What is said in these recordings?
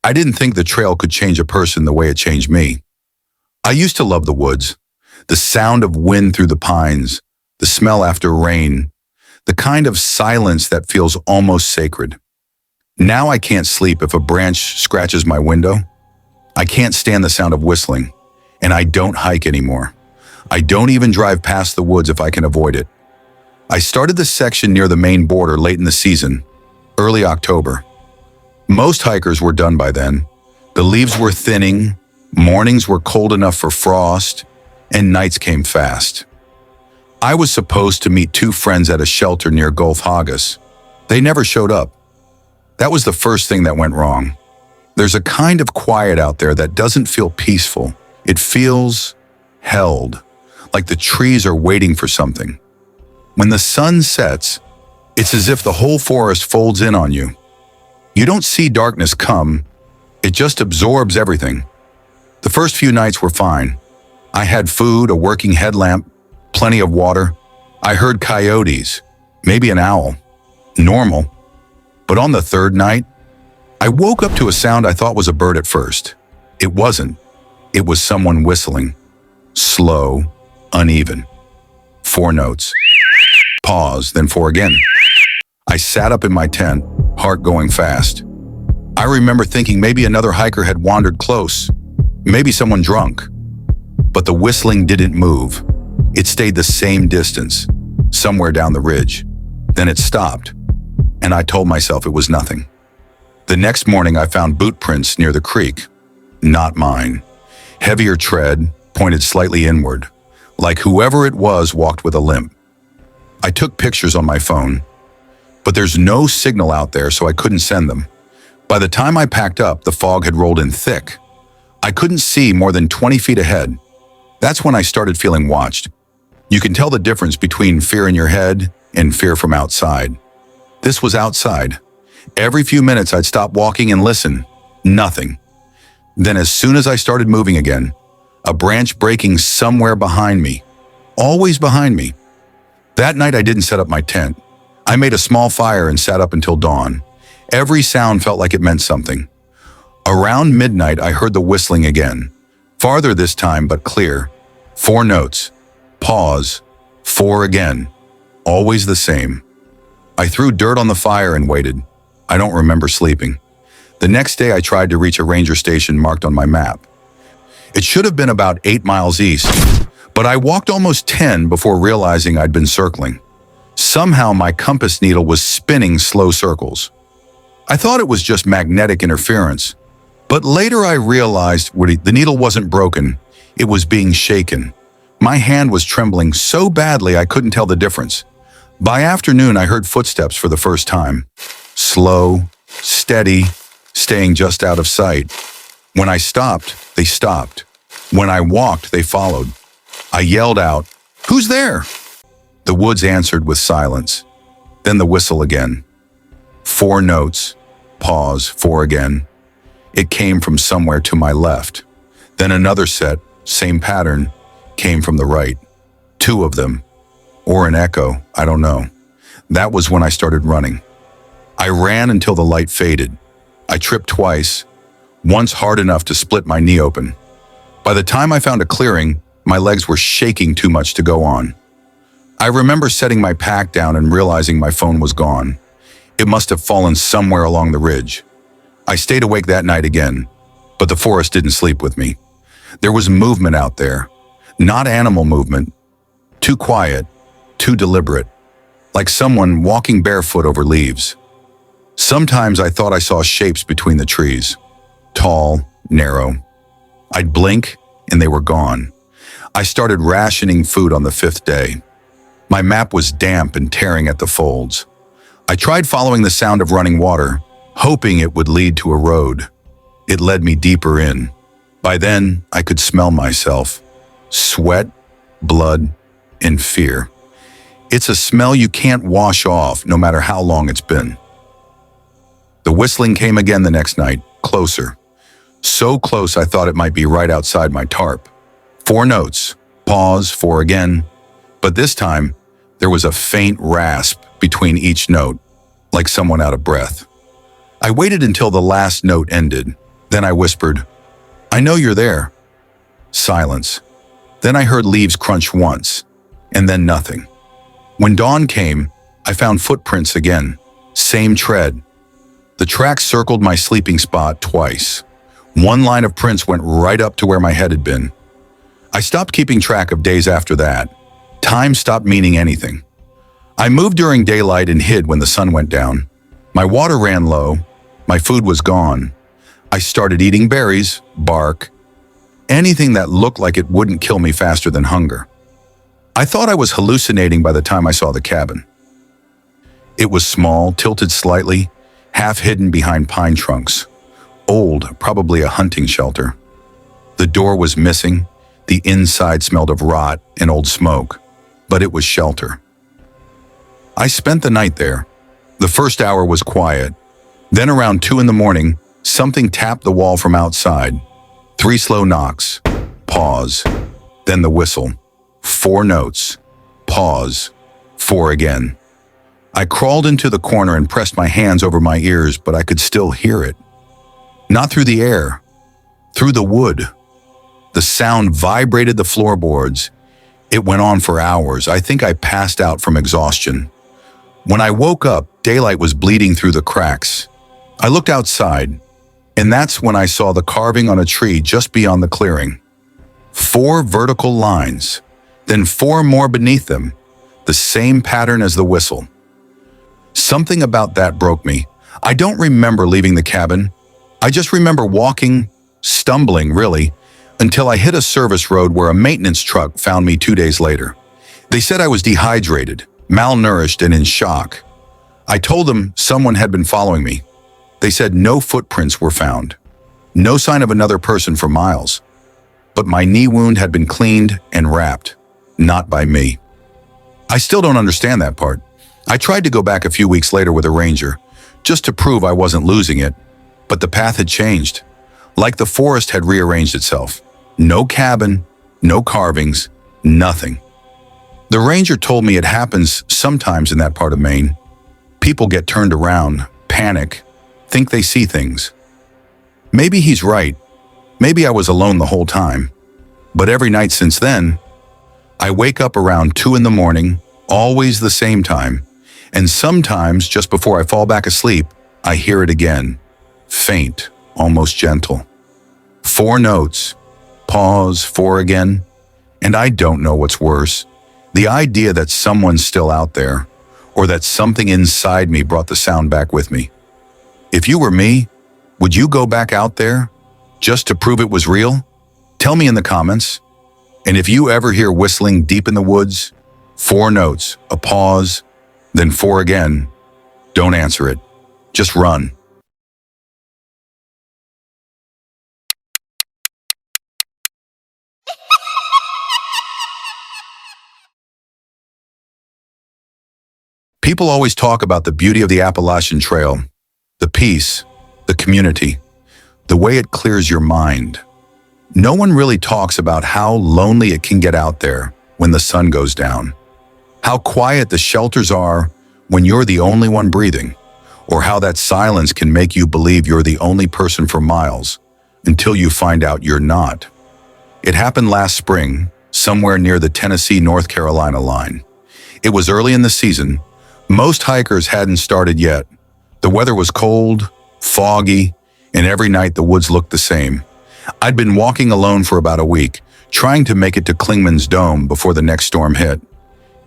I didn't think the trail could change a person the way it changed me. I used to love the woods, the sound of wind through the pines, the smell after rain, the kind of silence that feels almost sacred. Now I can't sleep if a branch scratches my window. I can't stand the sound of whistling, and I don't hike anymore. I don't even drive past the woods if I can avoid it. I started this section near the Maine border late in the season, early October. Most hikers were done by then. The leaves were thinning, mornings were cold enough for frost, and nights came fast. I was supposed to meet two friends at a shelter near Gulf Haggis. They never showed up. That was the first thing that went wrong. There's a kind of quiet out there that doesn't feel peaceful. It feels held, like the trees are waiting for something. When the sun sets, it's as if the whole forest folds in on you. You don't see darkness come, it just absorbs everything. The first few nights were fine. I had food, a working headlamp, plenty of water. I heard coyotes, maybe an owl. Normal. But on the third night, I woke up to a sound I thought was a bird at first. It wasn't. It was someone whistling. Slow, uneven. 4 notes. Pause, then 4 again. I sat up in my tent, heart going fast. I remember thinking maybe another hiker had wandered close, maybe someone drunk. But the whistling didn't move. It stayed the same distance, somewhere down the ridge. Then it stopped, and I told myself it was nothing. The next morning I found boot prints near the creek. Not mine. Heavier tread, pointed slightly inward, like whoever it was walked with a limp. I took pictures on my phone, but there's no signal out there, so I couldn't send them. By the time I packed up, the fog had rolled in thick. I couldn't see more than 20 feet ahead. That's when I started feeling watched. You can tell the difference between fear in your head and fear from outside. This was outside. Every few minutes I'd stop walking and listen. Nothing. Then as soon as I started moving again, a branch breaking somewhere behind me. Always behind me. That night I didn't set up my tent. I made a small fire and sat up until dawn. Every sound felt like it meant something. Around midnight I heard the whistling again. Farther this time, but clear. 4 notes. Pause. 4 again. Always the same. I threw dirt on the fire and waited. I don't remember sleeping. The next day I tried to reach a ranger station marked on my map. It should have been about 8 miles east, but I walked almost 10 before realizing I'd been circling. Somehow my compass needle was spinning slow circles. I thought it was just magnetic interference, but later I realized the needle wasn't broken, it was being shaken. My hand was trembling so badly I couldn't tell the difference. By afternoon I heard footsteps for the first time. Slow, steady, staying just out of sight. When I stopped, they stopped. When I walked, they followed. I yelled out, "Who's there?" The woods answered with silence. Then the whistle again. 4 notes. Pause. 4 again. It came from somewhere to my left. Then another set, same pattern, came from the right. 2 of them. Or an echo, I don't know. That was when I started running. I ran until the light faded. I tripped twice, once hard enough to split my knee open. By the time I found a clearing, my legs were shaking too much to go on. I remember setting my pack down and realizing my phone was gone. It must have fallen somewhere along the ridge. I stayed awake that night again, but the forest didn't sleep with me. There was movement out there, not animal movement, too quiet, too deliberate, like someone walking barefoot over leaves. Sometimes I thought I saw shapes between the trees, tall, narrow. I'd blink and they were gone. I started rationing food on the 5th day. My map was damp and tearing at the folds. I tried following the sound of running water, hoping it would lead to a road. It led me deeper in. By then, I could smell myself. Sweat, blood, and fear. It's a smell you can't wash off, no matter how long it's been. The whistling came again the next night, closer. So close I thought it might be right outside my tarp. 4 notes. Pause. 4 again. But this time, there was a faint rasp between each note, like someone out of breath. I waited until the last note ended, Then I whispered, "I know you're there." Silence. Then I heard leaves crunch once, and then nothing. When dawn came, I found footprints again. Same tread. The tracks circled my sleeping spot twice. One line of prints went right up to where my head had been. I stopped keeping track of days after that. Time stopped meaning anything. I moved during daylight and hid when the sun went down. My water ran low. My food was gone. I started eating berries, bark, anything that looked like it wouldn't kill me faster than hunger. I thought I was hallucinating by the time I saw the cabin. It was small, tilted slightly, half hidden behind pine trunks. Old, probably a hunting shelter. The door was missing. The inside smelled of rot and old smoke, but it was shelter. I spent the night there. The first hour was quiet. Then around 2 in the morning, something tapped the wall from outside. 3 slow knocks. Pause. Then the whistle. 4 notes. Pause. 4 again. I crawled into the corner and pressed my hands over my ears, but I could still hear it. Not through the air. Through the wood. The sound vibrated the floorboards. It went on for hours. I think I passed out from exhaustion. When I woke up, daylight was bleeding through the cracks. I looked outside, and that's when I saw the carving on a tree just beyond the clearing. 4 vertical lines, then 4 more beneath them, the same pattern as the whistle. Something about that broke me. I don't remember leaving the cabin. I just remember walking, stumbling really, until I hit a service road where a maintenance truck found me 2 days later. They said I was dehydrated, malnourished, and in shock. I told them someone had been following me. They said no footprints were found. No sign of another person for miles. But my knee wound had been cleaned and wrapped, not by me. I still don't understand that part. I tried to go back a few weeks later with a ranger, just to prove I wasn't losing it, but the path had changed. Like the forest had rearranged itself. No cabin, no carvings, nothing. The ranger told me it happens sometimes in that part of Maine. People get turned around, panic, think they see things. Maybe he's right. Maybe I was alone the whole time. But every night since then, I wake up around 2 in the morning, always the same time, and sometimes just before I fall back asleep, I hear it again. Faint, almost gentle. 4 notes. Pause, 4 again. And I don't know what's worse. The idea that someone's still out there, or that something inside me brought the sound back with me. If you were me, would you go back out there just to prove it was real? Tell me in the comments. And if you ever hear whistling deep in the woods, 4 notes, a pause, then 4 again, don't answer it. Just run. People always talk about the beauty of the Appalachian Trail, the peace, the community, the way it clears your mind. No one really talks about how lonely it can get out there when the sun goes down, how quiet the shelters are when you're the only one breathing, or how that silence can make you believe you're the only person for miles until you find out you're not. It happened last spring, somewhere near the Tennessee-North Carolina line. It was early in the season. Most hikers hadn't started yet. The weather was cold, foggy, and every night the woods looked the same. I'd been walking alone for about a week, trying to make it to Clingman's Dome before the next storm hit.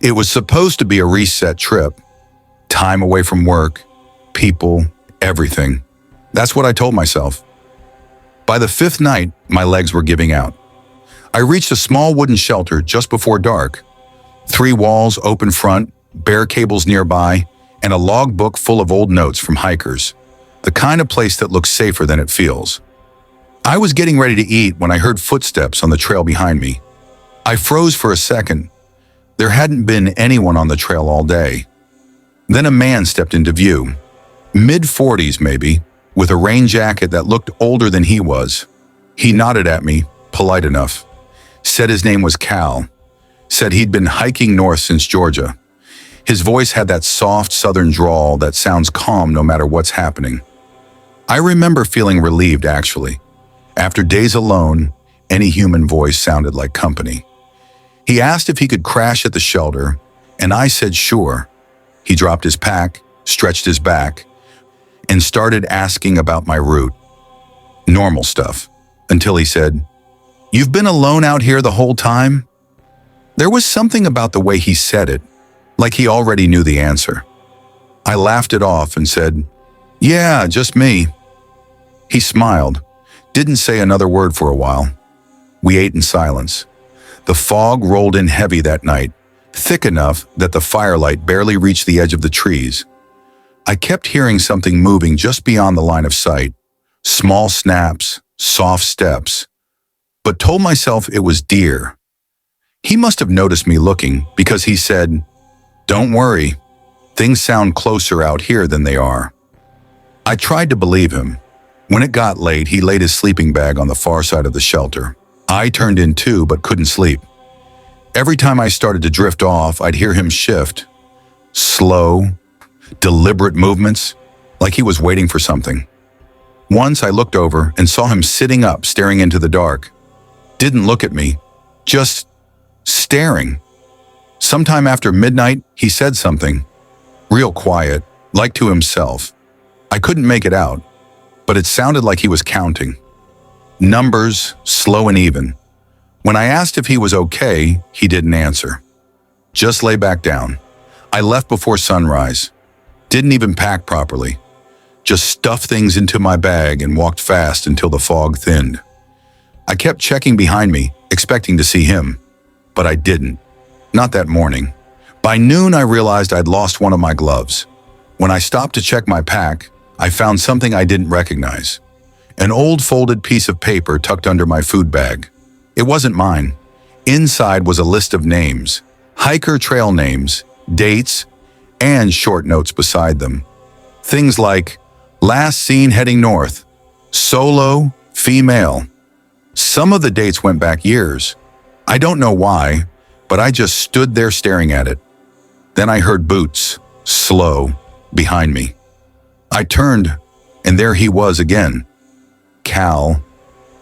It was supposed to be a reset trip. Time away from work, people, everything. That's what I told myself. By the 5th night, my legs were giving out. I reached a small wooden shelter just before dark. 3 walls, open front, bare cables nearby, and a logbook full of old notes from hikers. The kind of place that looks safer than it feels. I was getting ready to eat when I heard footsteps on the trail behind me. I froze for a second. There hadn't been anyone on the trail all day. Then a man stepped into view. Mid-40s maybe, with a rain jacket that looked older than he was. He nodded at me, polite enough. Said his name was Cal. Said he'd been hiking north since Georgia. His voice had that soft southern drawl that sounds calm no matter what's happening. I remember feeling relieved, actually. After days alone, any human voice sounded like company. He asked if he could crash at the shelter, and I said sure. He dropped his pack, stretched his back, and started asking about my route. Normal stuff, until he said, "You've been alone out here the whole time?" There was something about the way he said it, like he already knew the answer. I laughed it off and said, "Yeah, just me." He smiled, didn't say another word for a while. We ate in silence. The fog rolled in heavy that night, thick enough that the firelight barely reached the edge of the trees. I kept hearing something moving just beyond the line of sight, small snaps, soft steps, but told myself it was deer. He must have noticed me looking because he said, "Don't worry, things sound closer out here than they are." I tried to believe him. When it got late, he laid his sleeping bag on the far side of the shelter. I turned in too, but couldn't sleep. Every time I started to drift off, I'd hear him shift. Slow, deliberate movements, like he was waiting for something. Once I looked over and saw him sitting up, staring into the dark. Didn't look at me, just staring. Sometime after midnight, he said something, real quiet, like to himself. I couldn't make it out, but it sounded like he was counting. Numbers, slow and even. When I asked if he was okay, he didn't answer. Just lay back down. I left before sunrise. Didn't even pack properly. Just stuffed things into my bag and walked fast until the fog thinned. I kept checking behind me, expecting to see him, but I didn't. Not that morning. By noon, I realized I'd lost one of my gloves. When I stopped to check my pack, I found something I didn't recognize. An old folded piece of paper tucked under my food bag. It wasn't mine. Inside was a list of names, hiker trail names, dates, and short notes beside them. Things like, last seen heading north, solo, female. Some of the dates went back years. I don't know why, but I just stood there staring at it. Then I heard boots, slow, behind me. I turned, and there he was again. Cal,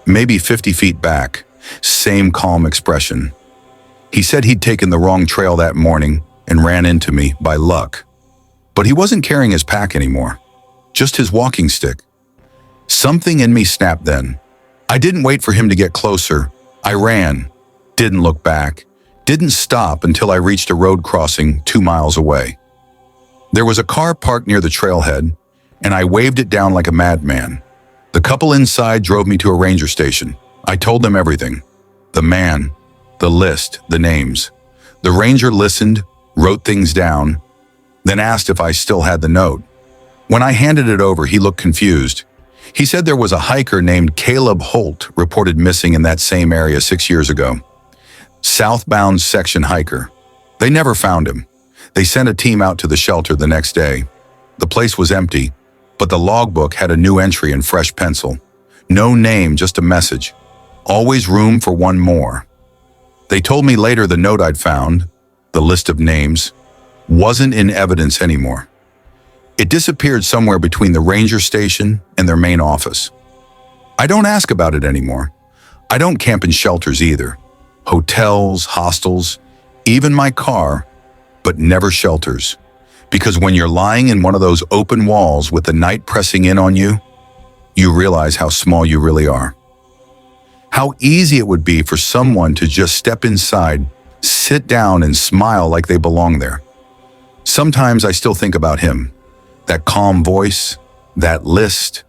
maybe 50 feet back, same calm expression. He said he'd taken the wrong trail that morning and ran into me by luck. But he wasn't carrying his pack anymore, just his walking stick. Something in me snapped then. I didn't wait for him to get closer. I ran, didn't look back, didn't stop until I reached a road crossing 2 miles away. There was a car parked near the trailhead, and I waved it down like a madman. The couple inside drove me to a ranger station. I told them everything. The man, the list, the names. The ranger listened, wrote things down, then asked if I still had the note. When I handed it over, he looked confused. He said there was a hiker named Caleb Holt reported missing in that same area 6 years ago. Southbound section hiker. They never found him. They sent a team out to the shelter the next day. The place was empty, but the logbook had a new entry in fresh pencil. No name, just a message. Always room for one more. They told me later the note I'd found, the list of names, wasn't in evidence anymore. It disappeared somewhere between the ranger station and their main office. I don't ask about it anymore. I don't camp in shelters either. Hotels, hostels, even my car, but never shelters. Because when you're lying in one of those open walls with the night pressing in on you, you realize how small you really are. How easy it would be for someone to just step inside, sit down and smile like they belong there. Sometimes I still think about him, that calm voice, that list,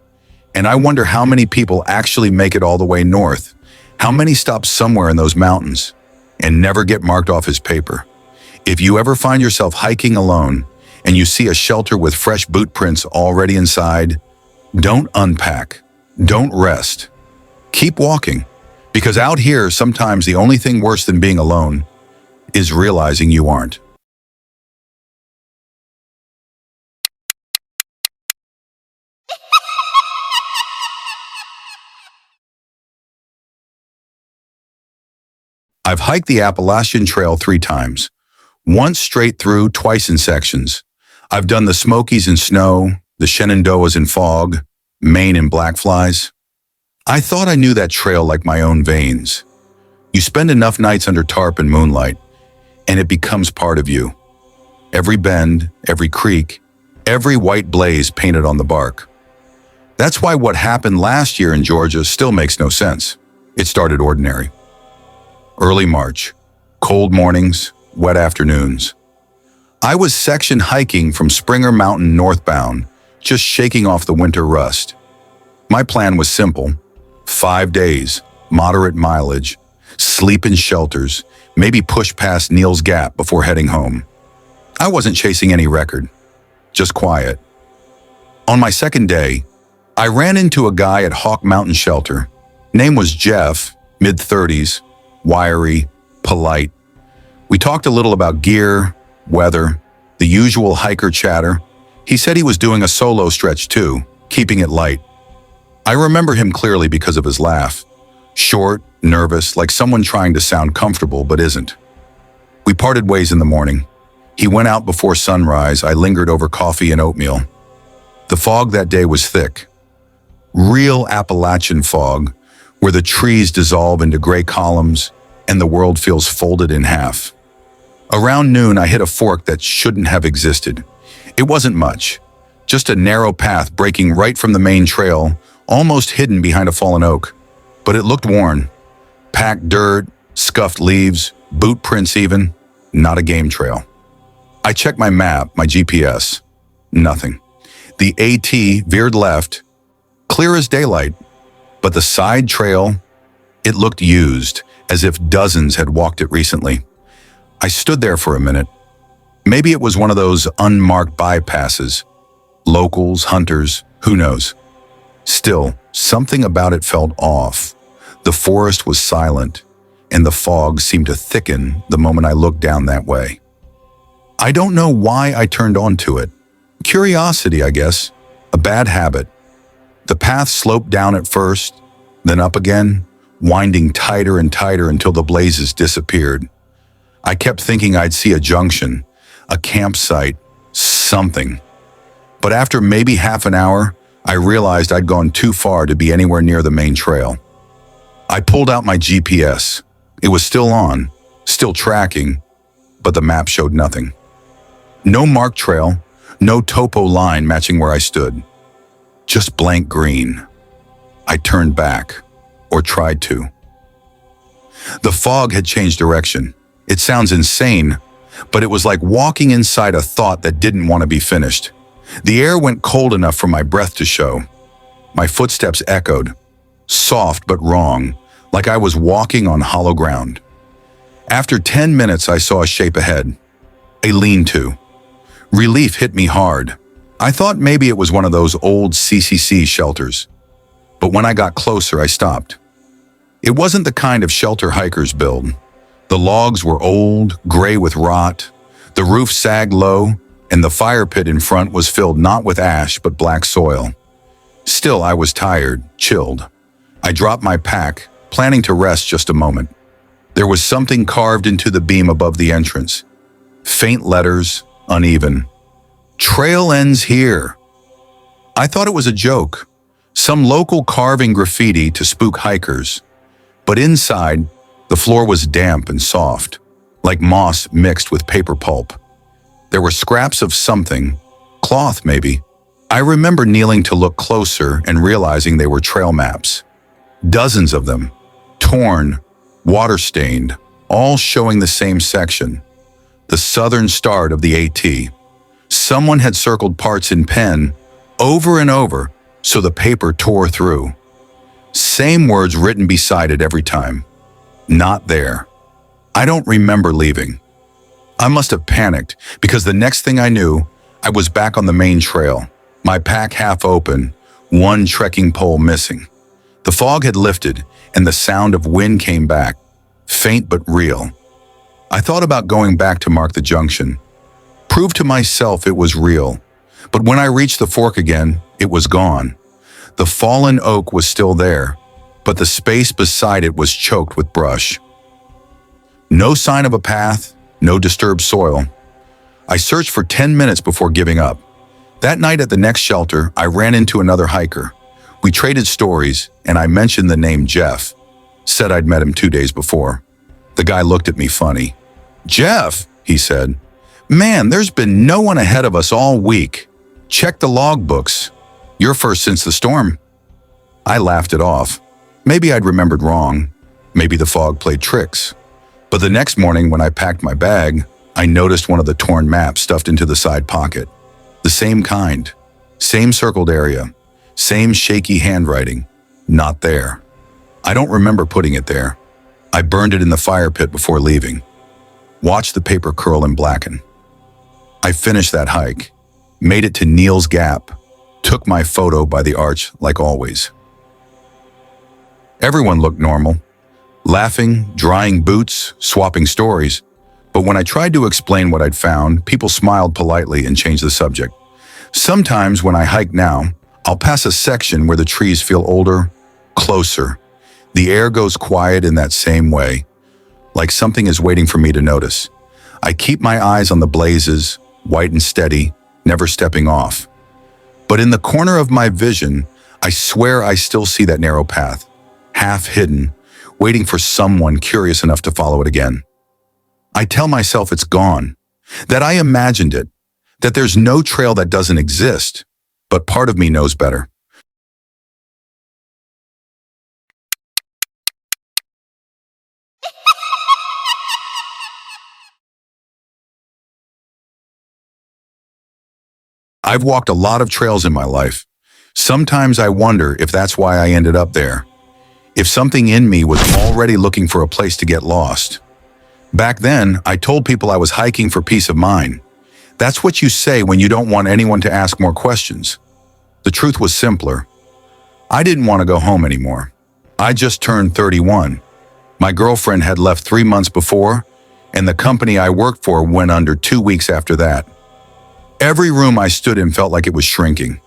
and I wonder how many people actually make it all the way north, how many stop somewhere in those mountains and never get marked off his paper. If you ever find yourself hiking alone and you see a shelter with fresh boot prints already inside, don't unpack, don't rest. Keep walking, because out here, sometimes the only thing worse than being alone is realizing you aren't. I've hiked the Appalachian Trail 3 times, once straight through, twice in sections. I've done the Smokies in snow, the Shenandoahs in fog, mane in black flies. I thought I knew that trail like my own veins. You spend enough nights under tarp and moonlight, and it becomes part of you. Every bend, every creek, every white blaze painted on the bark. That's why what happened last year in Georgia still makes no sense. It started ordinary. Early March, cold mornings, wet afternoons. I was section hiking from Springer Mountain northbound, just shaking off the winter rust. My plan was simple. 5 days, moderate mileage, sleep in shelters, maybe push past Neil's Gap before heading home. I wasn't chasing any record, just quiet. On my second day, I ran into a guy at Hawk Mountain Shelter. Name was Jeff, mid-30s, wiry, polite. We talked a little about gear, weather, the usual hiker chatter. He said he was doing a solo stretch too, keeping it light. I remember him clearly because of his laugh. Short, nervous, like someone trying to sound comfortable but isn't. We parted ways in the morning. He went out before sunrise. I lingered over coffee and oatmeal. The fog that day was thick. Real Appalachian fog, where the trees dissolve into gray columns and the world feels folded in half. Around noon, I hit a fork that shouldn't have existed. It wasn't much, just a narrow path breaking right from the main trail, almost hidden behind a fallen oak. But it looked worn. Packed dirt, scuffed leaves, boot prints even. Not a game trail. I checked my map, my GPS. Nothing. The AT veered left, clear as daylight. But the side trail, it looked used, as if dozens had walked it recently. I stood there for a minute. Maybe it was one of those unmarked bypasses. Locals, hunters, who knows? Still, something about it felt off. The forest was silent, and the fog seemed to thicken the moment I looked down that way. I don't know why I turned onto it. Curiosity, I guess. A bad habit. The path sloped down at first, then up again, winding tighter and tighter until the blazes disappeared. I kept thinking I'd see a junction, a campsite, something. But after maybe half an hour, I realized I'd gone too far to be anywhere near the main trail. I pulled out my GPS. It was still on, still tracking, but the map showed nothing. No marked trail, no topo line matching where I stood. Just blank green. I turned back, or tried to. The fog had changed direction. It sounds insane, but it was like walking inside a thought that didn't want to be finished. The air went cold enough for my breath to show. My footsteps echoed, soft but wrong, like I was walking on hollow ground. After 10 minutes, I saw a shape ahead. A lean-to. Relief hit me hard. I thought maybe it was one of those old CCC shelters. But when I got closer, I stopped. It wasn't the kind of shelter hikers build. The logs were old, gray with rot. The roof sagged low, and the fire pit in front was filled not with ash but black soil. Still, I was tired, chilled. I dropped my pack, planning to rest just a moment. There was something carved into the beam above the entrance. Faint letters, uneven. Trail ends here. I thought it was a joke, some local carving graffiti to spook hikers. But inside, the floor was damp and soft, like moss mixed with paper pulp. There were scraps of something, cloth maybe. I remember kneeling to look closer and realizing they were trail maps. Dozens of them, torn, water-stained, all showing the same section. The southern start of the AT. Someone had circled parts in pen over and over so the paper tore through. Same words written beside it every time. Not there. I don't remember leaving. I must have panicked because the next thing I knew, I was back on the main trail, my pack half open, one trekking pole missing. The fog had lifted and the sound of wind came back, faint but real. I thought about going back to mark the junction, prove to myself it was real. But when I reached the fork again, it was gone. The fallen oak was still there, but the space beside it was choked with brush. No sign of a path, no disturbed soil. I searched for 10 minutes before giving up. That night at the next shelter, I ran into another hiker, We traded stories, and I mentioned the name Jeff. Said I'd met him 2 days before. The guy looked at me funny. "Jeff," he said. "Man, there's been no one ahead of us all week. Check the logbooks. You're first since the storm." I laughed it off. Maybe I'd remembered wrong. Maybe the fog played tricks. But the next morning when I packed my bag, I noticed one of the torn maps stuffed into the side pocket. The same kind. Same circled area. Same shaky handwriting. Not there. I don't remember putting it there. I burned it in the fire pit before leaving. Watched the paper curl and blacken. I finished that hike. Made it to Neal's Gap. Took my photo by the arch like always. Everyone looked normal. Laughing, drying boots, swapping stories. But when I tried to explain what I'd found, people smiled politely and changed the subject. Sometimes when I hike now, I'll pass a section where the trees feel older, closer. The air goes quiet in that same way, like something is waiting for me to notice. I keep my eyes on the blazes, white and steady, never stepping off. But in the corner of my vision, I swear I still see that narrow path, half hidden, waiting for someone curious enough to follow it again. I tell myself it's gone, that I imagined it, that there's no trail that doesn't exist, but part of me knows better. I've walked a lot of trails in my life. Sometimes I wonder if that's why I ended up there. If something in me was already looking for a place to get lost. Back then, I told people I was hiking for peace of mind. That's what you say when you don't want anyone to ask more questions. The truth was simpler. I didn't want to go home anymore. I just turned 31. My girlfriend had left 3 months before, and the company I worked for went under 2 weeks after that. Every room I stood in felt like it was shrinking.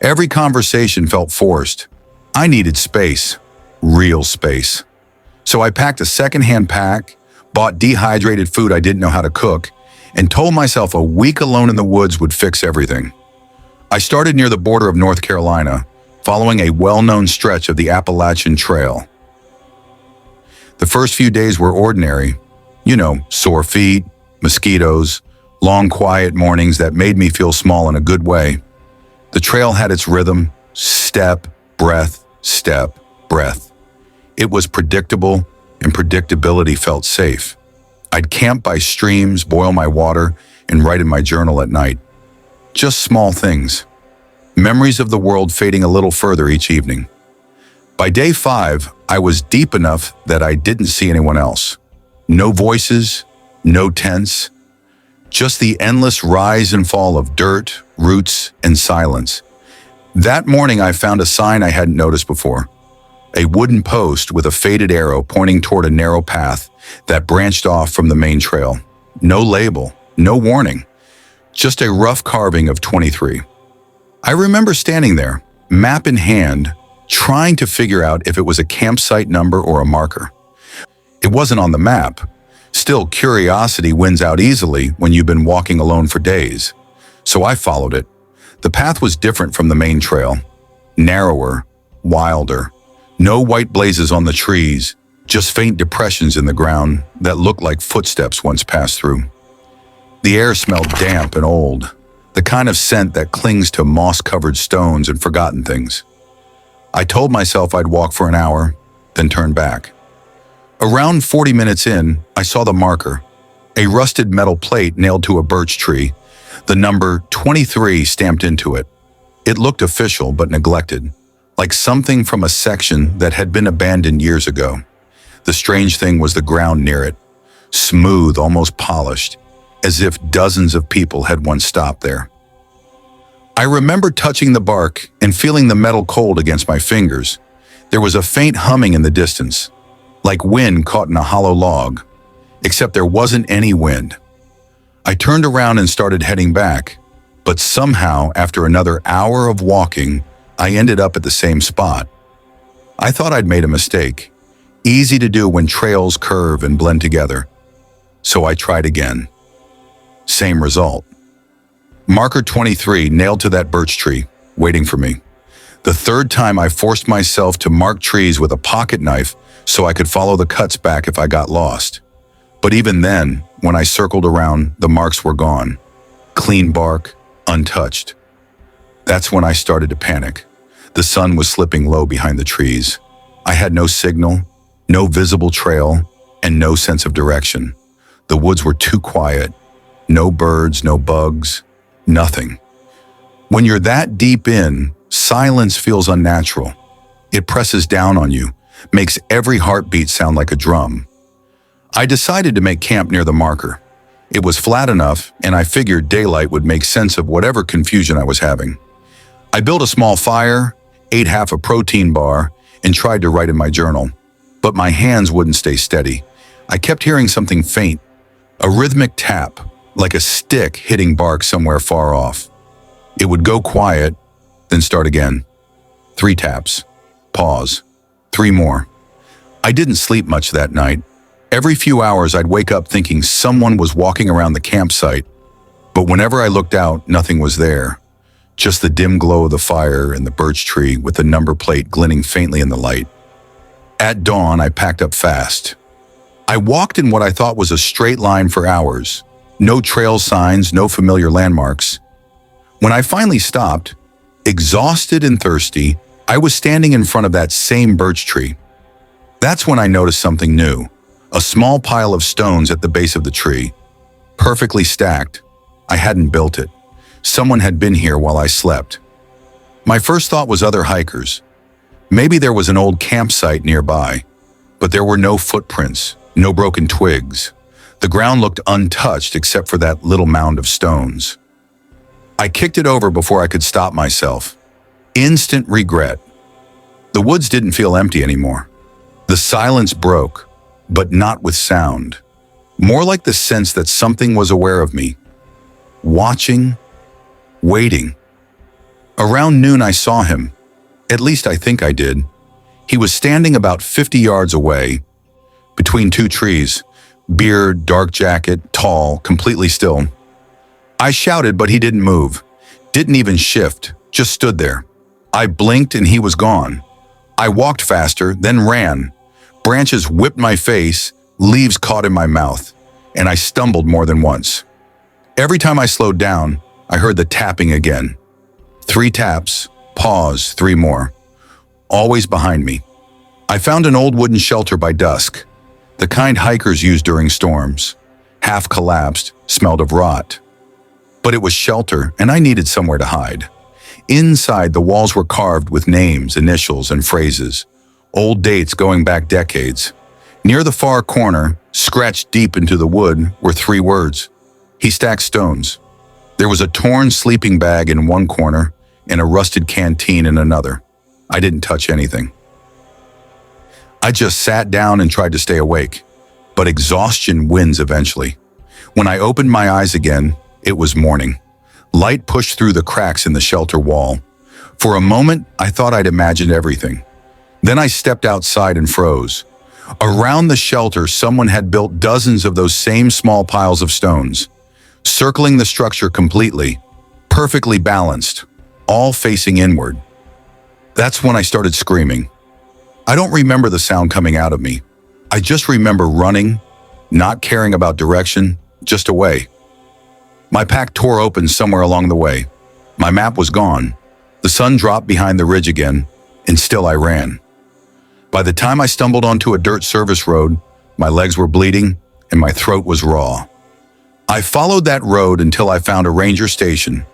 Every conversation felt forced. I needed space, real space. So I packed a secondhand pack, bought dehydrated food I didn't know how to cook, and told myself a week alone in the woods would fix everything. I started near the border of North Carolina, following a well-known stretch of the Appalachian Trail. The first few days were ordinary. Sore feet, mosquitoes, long quiet mornings that made me feel small in a good way. The trail had its rhythm, step, breath, step, breath. It was predictable, and predictability felt safe. I'd camp by streams, boil my water, and write in my journal at night. Just small things. Memories of the world fading a little further each evening. By day 5, I was deep enough that I didn't see anyone else. No voices, no tents. Just the endless rise and fall of dirt, roots, and silence. That morning I found a sign I hadn't noticed before. A wooden post with a faded arrow pointing toward a narrow path that branched off from the main trail. No label, no warning, just a rough carving of 23. I remember standing there, map in hand, trying to figure out if it was a campsite number or a marker. It wasn't on the map. Still, curiosity wins out easily when you've been walking alone for days. So I followed it. The path was different from the main trail. Narrower, wilder. No white blazes on the trees, just faint depressions in the ground that looked like footsteps once passed through. The air smelled damp and old, the kind of scent that clings to moss-covered stones and forgotten things. I told myself I'd walk for an hour, then turn back. Around 40 minutes in, I saw the marker, a rusted metal plate nailed to a birch tree, the number 23 stamped into it. It looked official but neglected, like something from a section that had been abandoned years ago. The strange thing was the ground near it, smooth, almost polished, as if dozens of people had once stopped there. I remember touching the bark and feeling the metal cold against my fingers. There was a faint humming in the distance, like wind caught in a hollow log, except there wasn't any wind. I turned around and started heading back, but somehow, after another hour of walking, I ended up at the same spot. I thought I'd made a mistake, easy to do when trails curve and blend together. So I tried again. Same result. Marker 23 nailed to that birch tree, waiting for me. The third time I forced myself to mark trees with a pocket knife so I could follow the cuts back if I got lost. But even then, when I circled around, the marks were gone. Clean bark, untouched. That's when I started to panic. The sun was slipping low behind the trees. I had no signal, no visible trail, and no sense of direction. The woods were too quiet. No birds, no bugs, nothing. When you're that deep in, silence feels unnatural. It presses down on you, makes every heartbeat sound like a drum. I decided to make camp near the marker. It was flat enough, and I figured daylight would make sense of whatever confusion I was having. I built a small fire, ate half a protein bar, and tried to write in my journal. But my hands wouldn't stay steady. I kept hearing something faint, a rhythmic tap, like a stick hitting bark somewhere far off. It would go quiet, then start again. 3 taps. Pause. 3 more. I didn't sleep much that night. Every few hours I'd wake up thinking someone was walking around the campsite, but whenever I looked out, nothing was there. Just the dim glow of the fire and the birch tree with the number plate glinting faintly in the light. At dawn, I packed up fast. I walked in what I thought was a straight line for hours. No trail signs, no familiar landmarks. When I finally stopped, exhausted and thirsty, I was standing in front of that same birch tree. That's when I noticed something new. A small pile of stones at the base of the tree. Perfectly stacked. I hadn't built it. Someone had been here while I slept. My first thought was other hikers. Maybe there was an old campsite nearby, but there were no footprints, no broken twigs. The ground looked untouched except for that little mound of stones. I kicked it over before I could stop myself. Instant regret. The woods didn't feel empty anymore. The silence broke, but not with sound. More like the sense that something was aware of me. Watching, waiting. Around noon I saw him. At least I think I did. He was standing about 50 yards away, between 2 trees. Beard, dark jacket, tall, completely still. I shouted, but he didn't move. Didn't even shift, just stood there. I blinked and he was gone. I walked faster, then ran. Branches whipped my face, leaves caught in my mouth, and I stumbled more than once. Every time I slowed down, I heard the tapping again. 3 taps, pause, 3 more. Always behind me. I found an old wooden shelter by dusk, the kind hikers use during storms. Half collapsed, smelled of rot. But it was shelter, and I needed somewhere to hide. Inside, the walls were carved with names, initials, and phrases. Old dates going back decades. Near the far corner, scratched deep into the wood, were 3 words. He stacked stones. There was a torn sleeping bag in one corner and a rusted canteen in another. I didn't touch anything. I just sat down and tried to stay awake, but exhaustion wins eventually. When I opened my eyes again, it was morning. Light pushed through the cracks in the shelter wall. For a moment, I thought I'd imagined everything. Then I stepped outside and froze. Around the shelter, someone had built dozens of those same small piles of stones, circling the structure completely, perfectly balanced, all facing inward. That's when I started screaming. I don't remember the sound coming out of me. I just remember running, not caring about direction, just away. My pack tore open somewhere along the way. My map was gone. The sun dropped behind the ridge again, and still I ran. By the time I stumbled onto a dirt service road, my legs were bleeding and my throat was raw. I followed that road until I found a ranger station.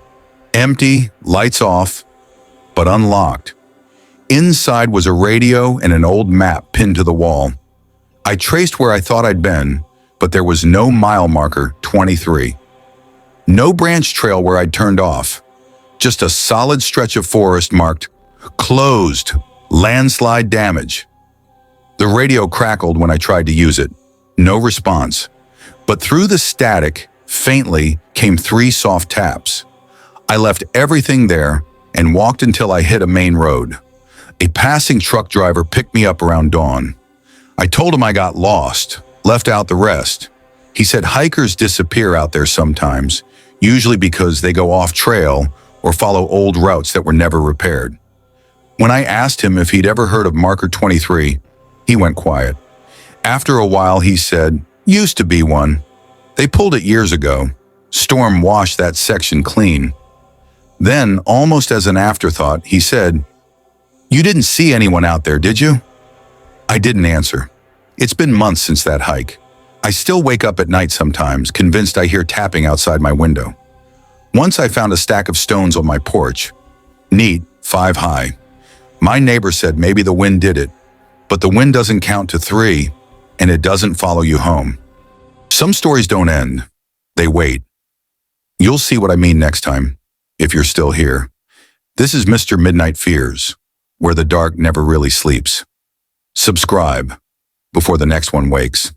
Empty, lights off, but unlocked. Inside was a radio and an old map pinned to the wall. I traced where I thought I'd been, but there was no mile marker, 23. No branch trail where I'd turned off. Just a solid stretch of forest marked, closed, landslide damage. The radio crackled when I tried to use it. No response. But through the static, faintly, came 3 soft taps. I left everything there and walked until I hit a main road. A passing truck driver picked me up around dawn. I told him I got lost, left out the rest. He said hikers disappear out there sometimes, usually because they go off trail or follow old routes that were never repaired. When I asked him if he'd ever heard of Marker 23, he went quiet. After a while, he said, "Used to be one. They pulled it years ago. Storm washed that section clean." Then, almost as an afterthought, he said, "You didn't see anyone out there, did you?" I didn't answer. It's been months since that hike. I still wake up at night sometimes, convinced I hear tapping outside my window. Once I found a stack of stones on my porch. Neat, 5 high. My neighbor said maybe the wind did it, but the wind doesn't count to 3, and it doesn't follow you home. Some stories don't end. They wait. You'll see what I mean next time, if you're still here. This is Mr. Midnight Fears, where the dark never really sleeps. Subscribe before the next one wakes.